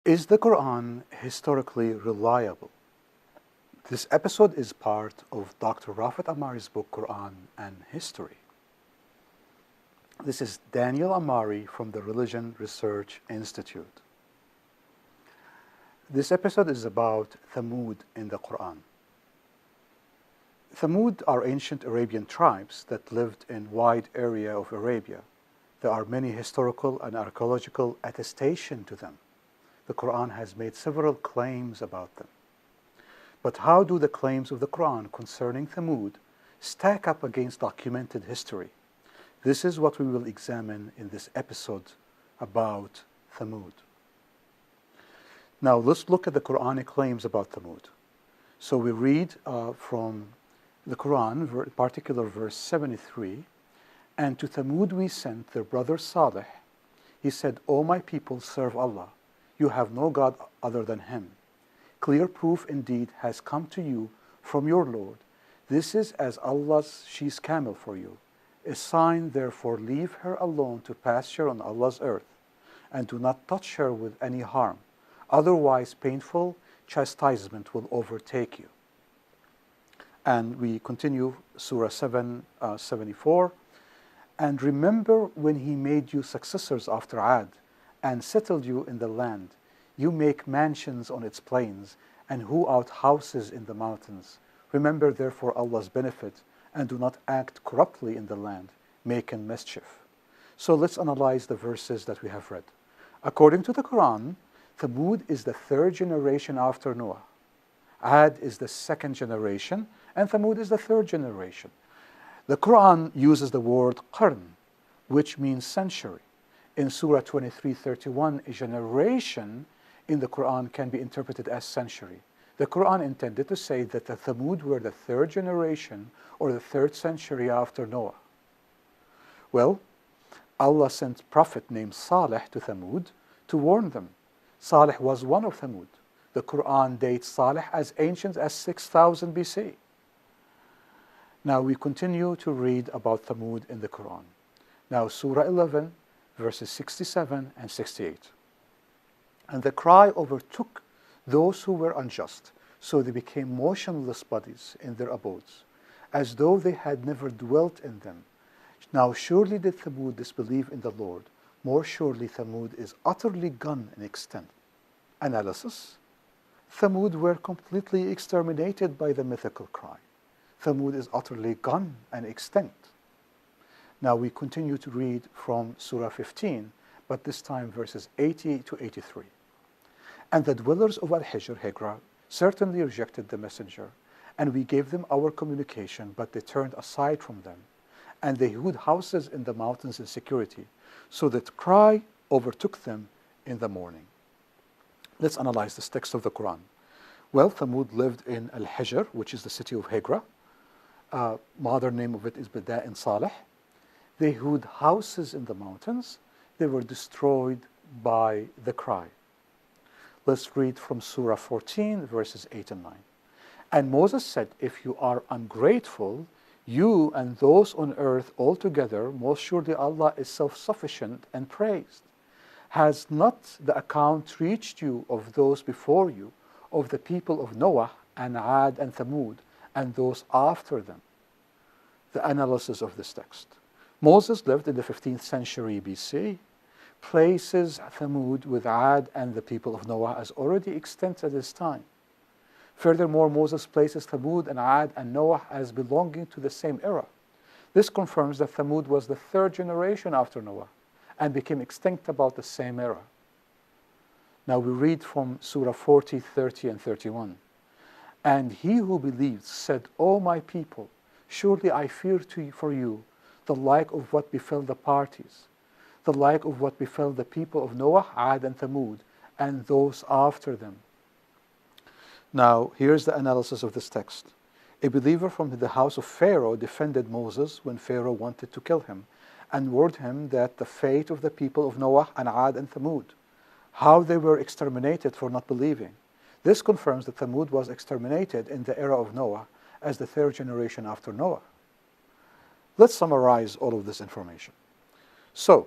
Is the Quran historically reliable? This episode is part of Dr. Rafat Amari's book, Quran and History. This is Daniel Amari from the Religion Research Institute. This episode is about Thamud in the Quran. Thamud are ancient Arabian tribes that lived in wide area of Arabia. There are many historical and archaeological attestation to them. The Quran has made several claims about them. But how do the claims of the Quran concerning Thamud stack up against documented history? This is what we will examine in this episode about Thamud. Now let's look at the Quranic claims about Thamud. So we read from the Quran, in particular verse 73, "And to Thamud we sent their brother Salih. He said, O my people, serve Allah. You have no God other than Him. Clear proof indeed has come to you from your Lord. This is as Allah's she's camel for you. A sign, therefore, leave her alone to pasture on Allah's earth, and do not touch her with any harm. Otherwise, painful chastisement will overtake you." And we continue Surah 74. "And remember when He made you successors after Ad, and settled you in the land. You make mansions on its plains, and hew out houses in the mountains. Remember therefore Allah's benefit, and do not act corruptly in the land, making mischief." So let's analyze the verses that we have read. According to the Quran, Thamud is the third generation after Noah. Ad is the second generation, and Thamud is the third generation. The Quran uses the word qarn, which means century. In Surah 23:31, a generation in the Quran can be interpreted as century. The Quran intended to say that the Thamud were the third generation or the third century after Noah. Well, Allah sent prophet named Salih to Thamud to warn them. Salih was one of Thamud. The Quran dates Salih as ancient as 6000 BC. Now we continue to read about Thamud in the Quran. Now Surah 11, verses 67 and 68. "And the cry overtook those who were unjust, so they became motionless bodies in their abodes, as though they had never dwelt in them. Now surely did Thamud disbelieve in the Lord. More surely Thamud is utterly gone in extent." Analysis: Thamud were completely exterminated by the mythical cry. Thamud is utterly gone and extinct. Now we continue to read from Surah 15, but this time verses 80 to 83. "And the dwellers of Al-Hijr, Hijra, certainly rejected the messenger, and we gave them our communication, but they turned aside from them. And they hewed houses in the mountains in security, so that cry overtook them in the morning." Let's analyze this text of the Quran. Well, Thamud lived in Al-Hijr, which is the city of Hijra. Modern name of it is Bada in Salih. They hewed houses in the mountains. They were destroyed by the cry. Let's read from Surah 14, verses 8 and 9. "And Moses said, If you are ungrateful, you and those on earth altogether, most surely Allah is self-sufficient and praised. Has not the account reached you of those before you, of the people of Noah and Ad and Thamud, and those after them?" The analysis of this text. Moses lived in the 15th century BC, places Thamud with Ad and the people of Noah as already extinct at this time. Furthermore, Moses places Thamud and Ad and Noah as belonging to the same era. This confirms that Thamud was the third generation after Noah and became extinct about the same era. Now we read from Surah 40, 30, and 31. "And he who believed said, O my people, surely I fear for you the like of what befell the parties, the like of what befell the people of Noah, Ad, and Thamud, and those after them." Now, here's the analysis of this text. A believer from the house of Pharaoh defended Moses when Pharaoh wanted to kill him, and warned him that the fate of the people of Noah and Ad and Thamud, how they were exterminated for not believing. This confirms that Thamud was exterminated in the era of Noah as the third generation after Noah. Let's summarize all of this information. So,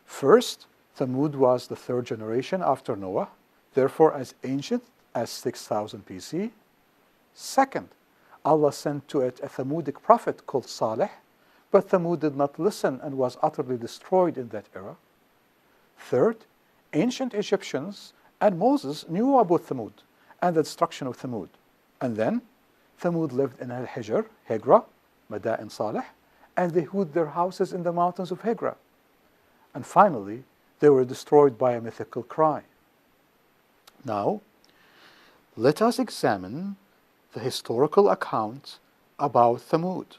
first, Thamud was the third generation after Noah, therefore as ancient as 6000 BC. Second, Allah sent to it a Thamudic prophet called Salih, but Thamud did not listen and was utterly destroyed in that era. Third, ancient Egyptians and Moses knew about Thamud and the destruction of Thamud. And then, Thamud lived in Al-Hijr, Hijra, Mada'in Salih, and they hid their houses in the mountains of Hijra. And finally, they were destroyed by a mythical cry. Now, let us examine the historical account about Thamud.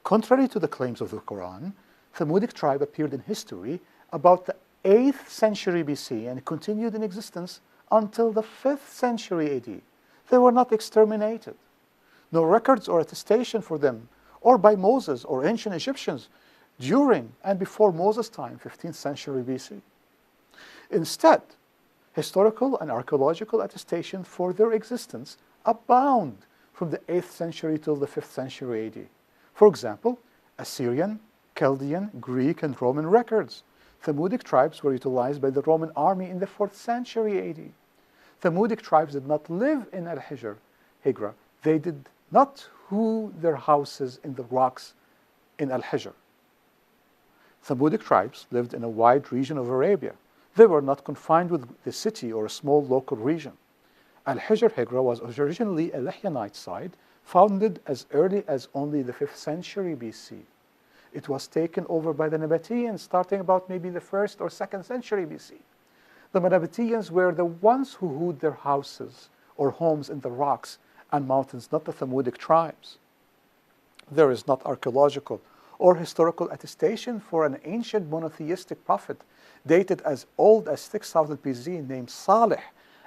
Contrary to the claims of the Quran, Thamudic tribe appeared in history about the 8th century BC and continued in existence until the 5th century AD. They were not exterminated. No records or attestation for them, or by Moses or ancient Egyptians during and before Moses' time, 15th century BC. Instead, historical and archaeological attestation for their existence abound from the 8th century till the 5th century AD. For example, Assyrian, Chaldean, Greek, and Roman records. Thamudic tribes were utilized by the Roman army in the 4th century AD. Thamudic tribes did not live in Al-Hijr, Hijra. They did not hew their houses in the rocks in Al-Hijr. Thamudic tribes lived in a wide region of Arabia. They were not confined with the city or a small local region. Al-Hijr Hijra was originally a Lihyanite site, founded as early as only the 5th century BC. It was taken over by the Nabateans starting about maybe the 1st or 2nd century BC. The Nabateans were the ones who hewed their houses or homes in the rocks and mountains, not the Thamudic tribes. There is not archaeological or historical attestation for an ancient monotheistic prophet dated as old as 6000 BC named Salih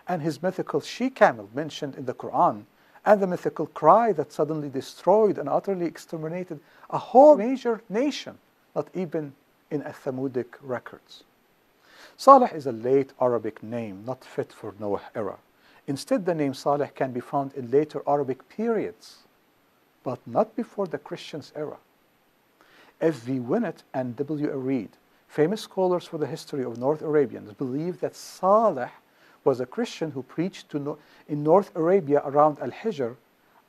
and his mythical she-camel mentioned in the Quran, and the mythical cry that suddenly destroyed and utterly exterminated a whole major nation, not even in Thamudic records. Salih is a late Arabic name, not fit for Noah era. Instead, the name Salih can be found in later Arabic periods, but not before the Christians' era. F.V. Winnett and W. A. Reed, famous scholars for the history of North Arabians, believe that Salih was a Christian who preached in North Arabia around Al-Hijr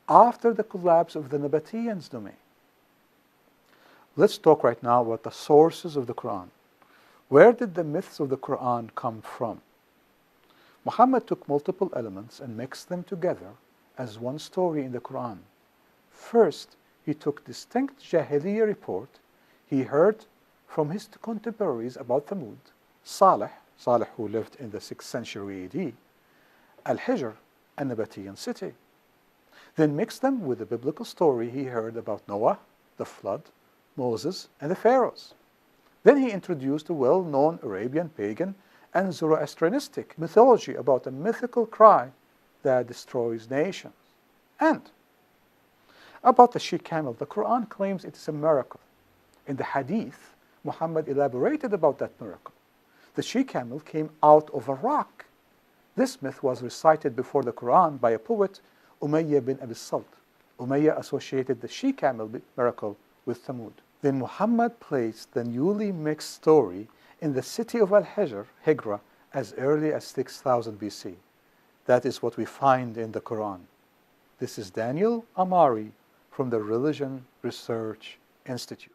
after the collapse of the Nabateans' domain. Let's talk right now about the sources of the Quran. Where did the myths of the Quran come from? Muhammad took multiple elements and mixed them together as one story in the Quran. First, he took distinct Jahiliyyah report he heard from his contemporaries about Thamud, Salih who lived in the 6th century AD, Al-Hijr, a Nabatean city. Then mixed them with the biblical story he heard about Noah, the flood, Moses, and the pharaohs. Then he introduced a well-known Arabian pagan and Zoroastrianistic mythology about a mythical cry that destroys nations. And about the she-camel, the Quran claims it is a miracle. In the Hadith, Muhammad elaborated about that miracle. The she-camel came out of a rock. This myth was recited before the Quran by a poet, Umayyah bin Abi Salt. Umayyah associated the she-camel miracle with Thamud. Then Muhammad placed the newly mixed story in the city of Al-Hijr, Hijra, as early as 6000 BC. That is what we find in the Quran. This is Daniel Amari from the Religion Research Institute.